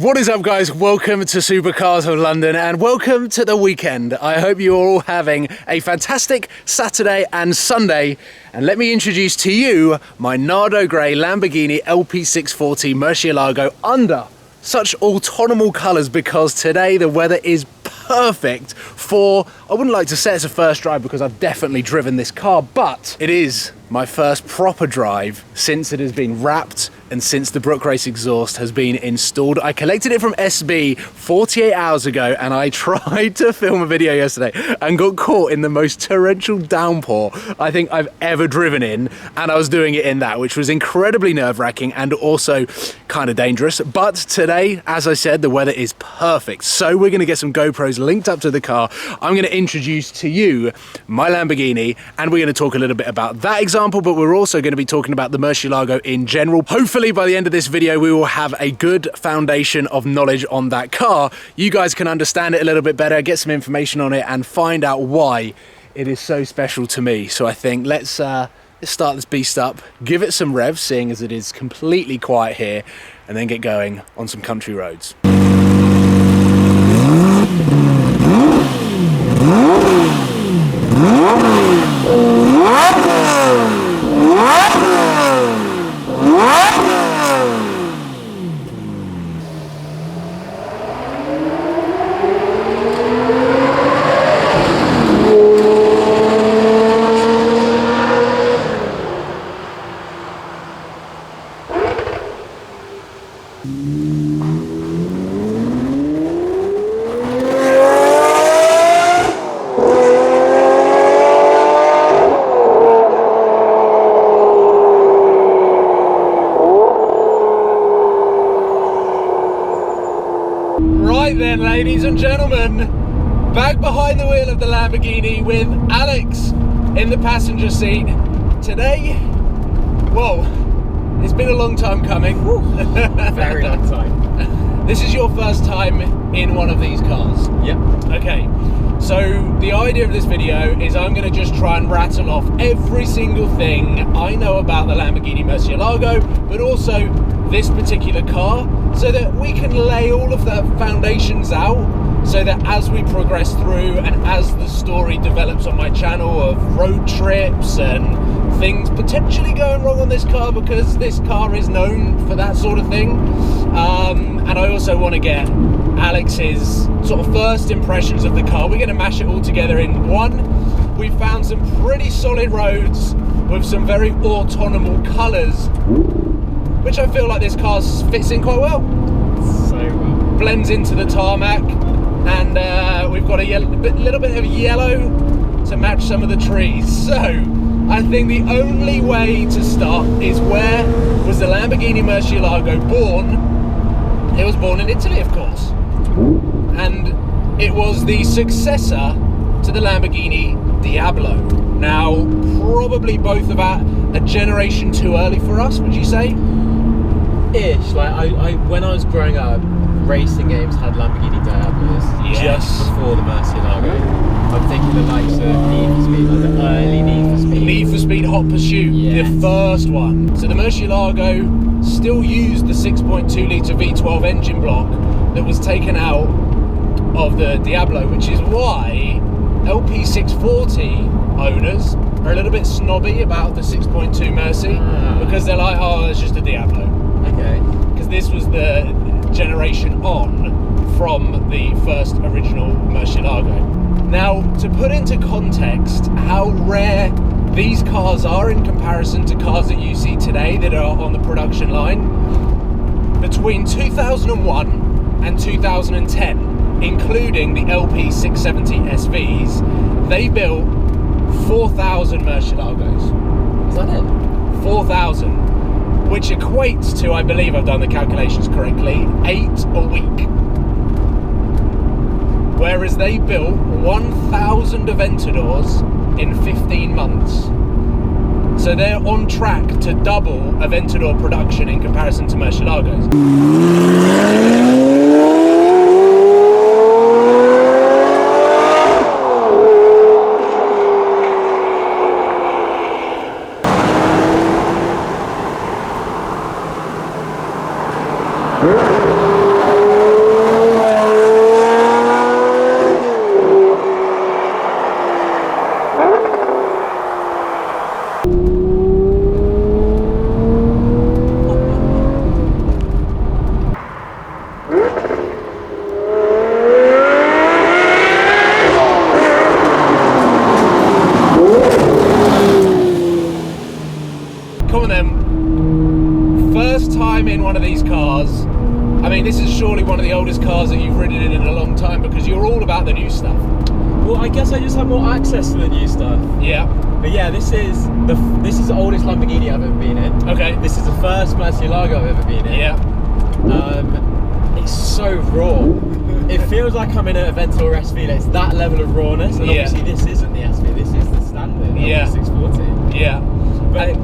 What is up, guys? Welcome to Supercars of London and welcome to the weekend. I hope you're all having a fantastic Saturday and Sunday. And let me introduce to you my Nardo Grey Lamborghini LP640 Murcielago under such autonomous colours because today the weather is perfect for, I wouldn't like to say it's a first drive because I've definitely driven this car, but it is my first proper drive since it has been wrapped and since the Brooke Race Exhaust has been installed. I collected it from SB 48 hours ago and I tried to film a video yesterday and got caught in the most torrential downpour I think I've ever driven in, and I was doing it in that, which was incredibly nerve-wracking and also kind of dangerous. But today, as I said, the weather is perfect, so we're going to get some GoPros linked up to the car. I'm going to introduce to you my Lamborghini and we're going to talk a little bit about that example, but we're also going to be talking about the Murcielago in general. Hopefully by the end of this video we will have a good foundation of knowledge on that car. You guys can understand it a little bit better, get some information on it and find out why it is so special to me. So I think let's start this beast up, give it some revs, seeing as it is completely quiet here, and then get going on some country roads. Right then, ladies and gentlemen, back behind the wheel of the Lamborghini with Alex in the passenger seat. Today, whoa, it's been a long time coming. Very long time. This is your first time in one of these cars? Yep. Okay, so the idea of this video is I'm going to just try and rattle off every single thing I know about the Lamborghini Murcielago, but also this particular car, so that we can lay all of the foundations out, so that as we progress through and as the story develops on my channel of road trips and things potentially going wrong on this car, because this car is known for that sort of thing, and I also want to get Alex's sort of first impressions of the car. We're going to mash it all together in one. We found some pretty solid roads with some very autonomous colours, which I feel like this car fits in quite well. So well. Blends into the tarmac, and we've got a little bit of yellow to match some of the trees. So I think the only way to start is, where was the Lamborghini Murcielago born? It was born in Italy, of course, and it was the successor to the Lamborghini Diablo. Now, probably both about a generation too early for us, would you say? Ish. Like I when I was growing up, racing games had Lamborghini Diablos just before the Murcielago. I'm thinking the likes of Need for Speed, like the early Need for Speed. Need for Speed Hot Pursuit, yes. The first one. So the Murcielago still used the 6.2 litre V12 engine block that was taken out of the Diablo, which is why LP640 owners are a little bit snobby about the 6.2 Mercy, because they're like, oh, it's just a Diablo. Okay. Because this was the generation on from the first original Murcielago. Now, to put into context how rare these cars are in comparison to cars that you see today that are on the production line, between 2001 and 2010, including the LP670 SVs, they built 4,000 Murcielagos. Is that it? 4,000, which equates to, I believe I've done the calculations correctly, 8 a week. Whereas they built 1,000 Aventadors in 15 months. So they're on track to double Aventador production in comparison to Murcielagos. first time in one of these cars. I mean, this is surely one of the oldest cars that you've ridden in a long time, because you're all about the new stuff. Well, I guess I just have more access to the new stuff. Yeah. But yeah, this is the oldest Lamborghini I've ever been in. Okay. This is the first Murcielago I've ever been in. Yeah. It's so raw. It feels like I'm in an Aventador SV. It's that level of rawness, and obviously this isn't the SV. This is the standard LP640. Yeah. But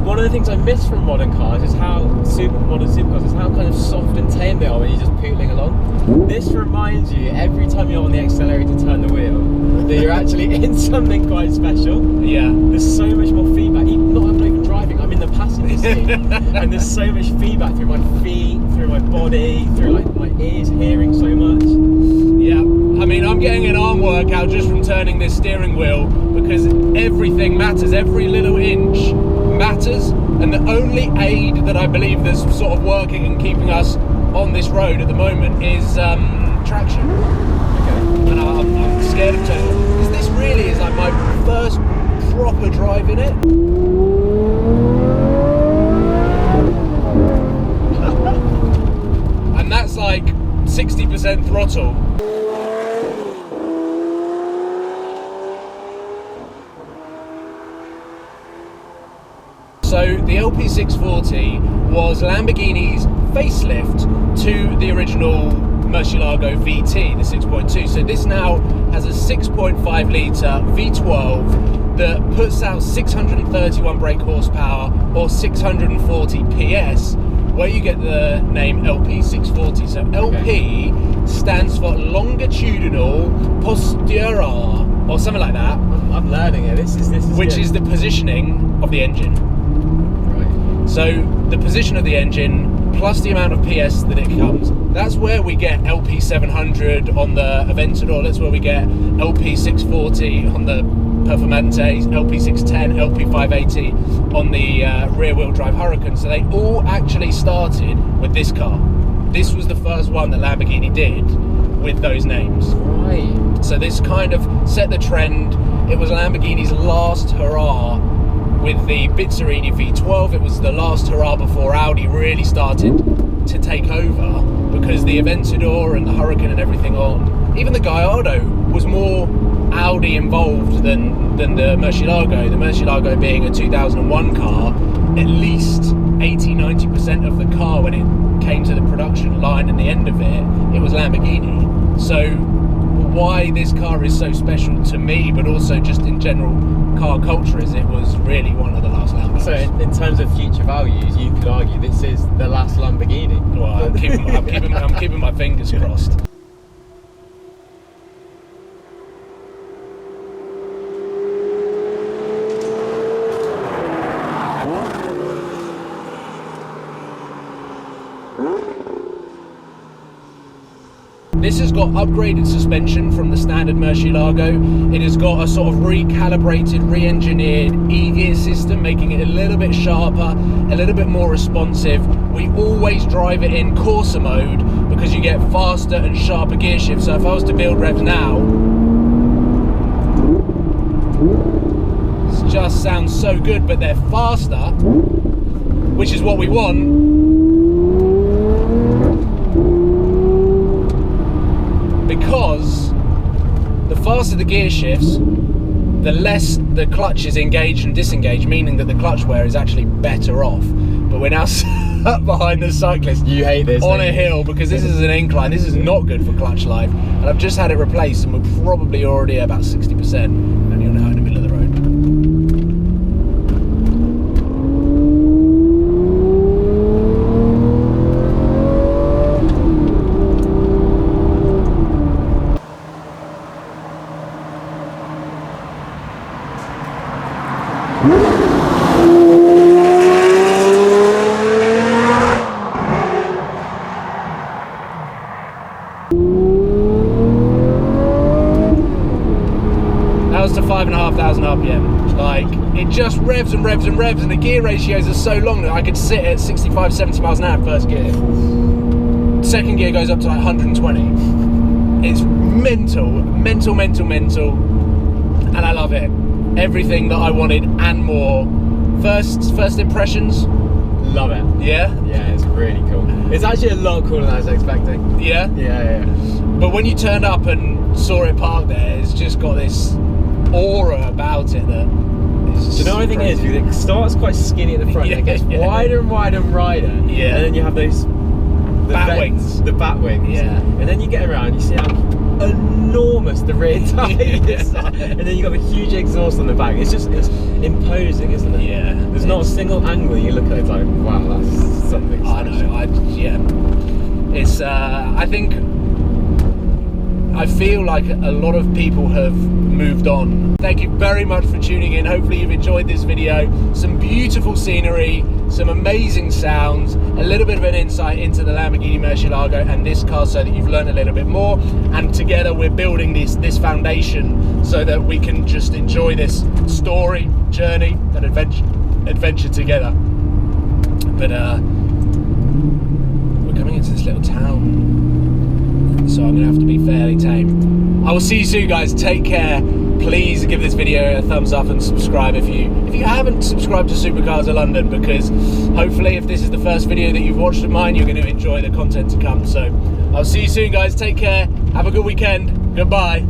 one of the things I miss from modern cars is how modern supercars is how kind of soft and tame they are when you're just pootling along. This reminds you every time you're on the accelerator to turn the wheel that you're actually in something quite special. Yeah. There's so much more feedback. I'm not even driving. I'm in the passenger seat, and there's so much feedback through my feet, through my body, through like my ears hearing so much. Yeah. I mean, I'm getting an arm workout just from turning this steering wheel, because everything matters. Every little inch matters, and the only aid that I believe that's sort of working and keeping us on this road at the moment is traction. Okay. And I'm scared of turning it, because this really is like my first proper drive in it. And that's like 60% throttle. So the LP640 was Lamborghini's facelift to the original Murcielago VT, the 6.2. So this now has a 6.5 litre V12 that puts out 631 brake horsepower or 640 PS, where you get the name LP640. So LP stands for longitudinal posterior, or something like that. I'm learning it. This is which good. is the positioning of the engine. So the position of the engine plus the amount of PS that it comes, that's where we get LP700 on the Aventador, that's where we get LP640 on the Performantes, LP610, LP580 on the rear-wheel drive Huracan. So they all actually started with this car. This was the first one that Lamborghini did with those names. Right. So this kind of set the trend. It was Lamborghini's last hurrah with the Bizzarini V12. It was the last hurrah before Audi really started to take over, because the Aventador and the Huracan and everything on, even the Gallardo was more Audi involved than the Murcielago. The Murcielago being a 2001 car, at least 80-90% of the car when it came to the production line and the end of it was Lamborghini. So why this car is so special to me, but also just in general car culture, is it was really one of the last Lambos. So in terms of future values, you could argue this is the last Lamborghini. Well, I'm keeping my fingers crossed. This has got upgraded suspension from the standard Murcielago. It has got a sort of recalibrated, re-engineered e-gear system, making it a little bit sharper, a little bit more responsive. We always drive it in Corsa mode because you get faster and sharper gear shifts. So if I was to build revs now, it just sounds so good, but they're faster, which is what we want. Because the faster the gear shifts, the less the clutch is engaged and disengaged, meaning that the clutch wear is actually better off. But we're now sat behind the cyclist. You hate this on a hill, because this is an incline. This is not good for clutch life. And I've just had it replaced, and we're probably already about 60%, and you're now in the middle of the road. That was to 5,500 RPM. Like, it just revs and revs and revs, and the gear ratios are so long that I could sit at 65, 70 miles an hour first gear. Second gear goes up to like 120. It's mental, mental, mental, mental, and I love it. Everything that I wanted and more First impressions? Love it. Yeah? Yeah, it's really cool. It's actually a lot cooler than I was expecting. Yeah? Yeah. But when you turned up and saw it parked there, it's just got this aura about it that is just Do you know what I think it is? It starts quite skinny at the front, and it gets wider and wider and wider. Yeah. And then you have those bat wings. The bat wings. Yeah. And then you get around, you see how enormous the rear tyre is. And then you got a huge exhaust on the back. It's imposing, isn't it? Yeah. There's not a single angle you look at it's like, wow, that's something special. I know. It's I feel like a lot of people have moved on. Thank you very much for tuning in. Hopefully you've enjoyed this video. Some beautiful scenery, some amazing sounds, a little bit of an insight into the Lamborghini Murcielago and this car so that you've learned a little bit more. And together we're building this foundation so that we can just enjoy this story, journey and adventure together. But we're coming into this little town, so I'm gonna have to be fairly tame. I will see you soon, guys. Take care. Please give this video a thumbs up and subscribe if you haven't subscribed to Supercars of London, because hopefully if this is the first video that you've watched of mine, you're going to enjoy the content to come. So I'll see you soon, guys. Take care. Have a good weekend. Goodbye.